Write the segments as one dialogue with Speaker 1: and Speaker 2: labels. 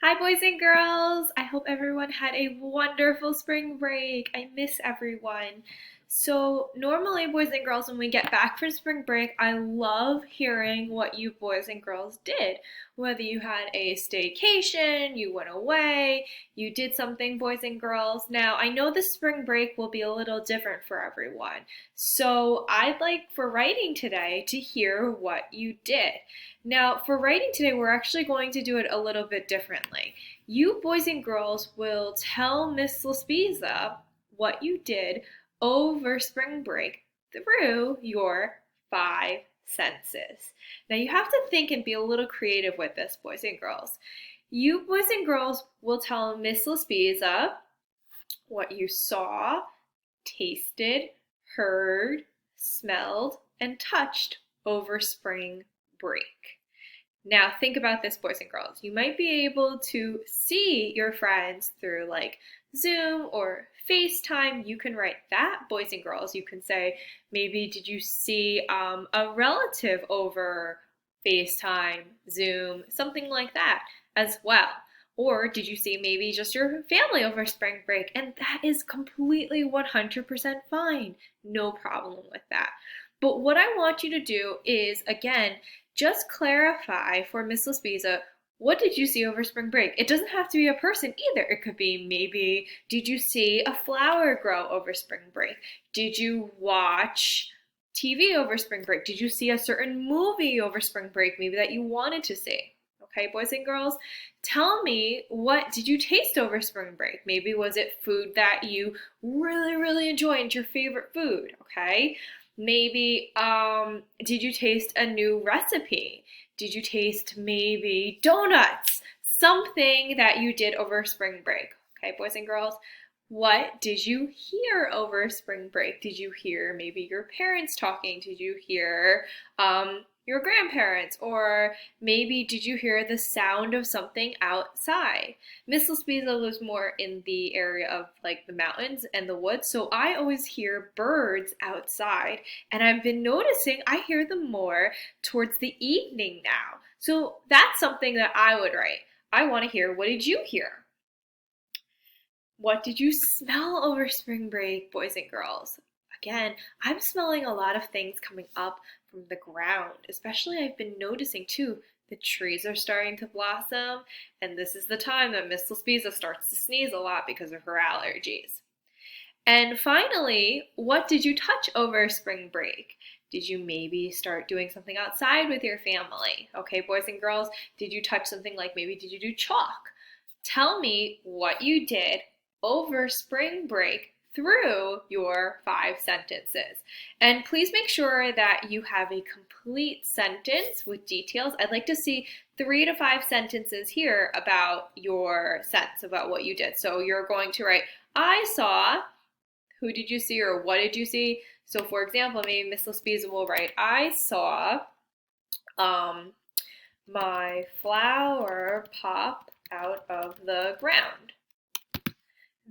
Speaker 1: Hi, boys and girls! I hope everyone had a wonderful spring break. I miss everyone. So, normally, boys and girls, when we get back from spring break, I love hearing what you boys and girls did. Whether you had a staycation, you went away, you did something, boys and girls. Now, I know the spring break will be a little different for everyone. So, I'd like for writing today to hear what you did. Now, for writing today, we're actually going to do it a little bit differently. You boys and girls will tell Miss Laspiza what you did over spring break through your five senses. Now, you have to think and be a little creative with this, boys and girls. You boys and girls will tell Miss Laspiza what you saw, tasted, heard, smelled, and touched over spring break. Now, think about this, boys and girls. You might be able to see your friends through like Zoom or FaceTime. You can write that, boys and girls. You can say, maybe did you see a relative over FaceTime, Zoom, something like that as well. Or did you see maybe just your family over spring break? And that is completely 100% fine. No problem with that. But what I want you to do is, again, just clarify for Miss Laspiza, what did you see over spring break? It doesn't have to be a person either. It could be maybe, did you see a flower grow over spring break? Did you watch TV over spring break? Did you see a certain movie over spring break maybe that you wanted to see? Okay, boys and girls, tell me, what did you taste over spring break? Maybe was it food that you really, really enjoy and your favorite food, okay? Maybe, did you taste a new recipe? Did you taste maybe donuts? Something that you did over spring break. Okay, boys and girls, what did you hear over spring break? Did you hear maybe your parents talking? Did you hear your grandparents? Or maybe did you hear the sound of something outside? Miss Laspiza lives more in the area of like the mountains and the woods, so I always hear birds outside, and I've been noticing I hear them more towards the evening now. So that's something that I would write. I want to hear, what did you hear? What did you smell over spring break, boys and girls? Again, I'm smelling a lot of things coming up from the ground. Especially, I've been noticing too, the trees are starting to blossom, and this is the time that Miss Laspiza starts to sneeze a lot because of her allergies. And finally, what did you touch over spring break? Did you maybe start doing something outside with your family? Okay, boys and girls, did you touch something like maybe did you do chalk? Tell me what you did over spring break through your five sentences. And please make sure that you have a complete sentence with details. I'd like to see 3 to 5 sentences here about your sense, about what you did. So you're going to write, I saw, who did you see or what did you see? So for example, maybe Miss Laspiza will write, I saw my flower pop out of the ground.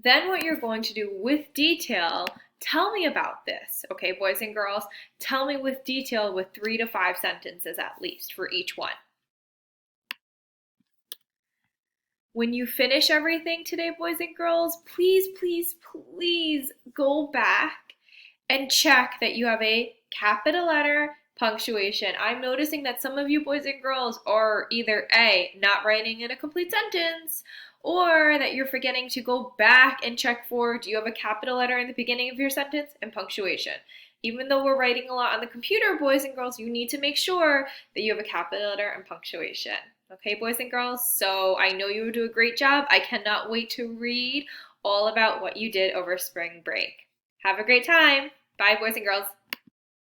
Speaker 1: Then what you're going to do with detail, tell me about this, okay, boys and girls? Tell me with detail with 3 to 5 sentences at least for each one. When you finish everything today, boys and girls, please, please, please go back and check that you have a capital letter punctuation. I'm noticing that some of you boys and girls are either A, not writing in a complete sentence, or that you're forgetting to go back and check for, do you have a capital letter in the beginning of your sentence and punctuation. Even though we're writing a lot on the computer, boys and girls, you need to make sure that you have a capital letter and punctuation. Okay, boys and girls? So I know you will do a great job. I cannot wait to read all about what you did over spring break. Have a great time. Bye, boys and girls.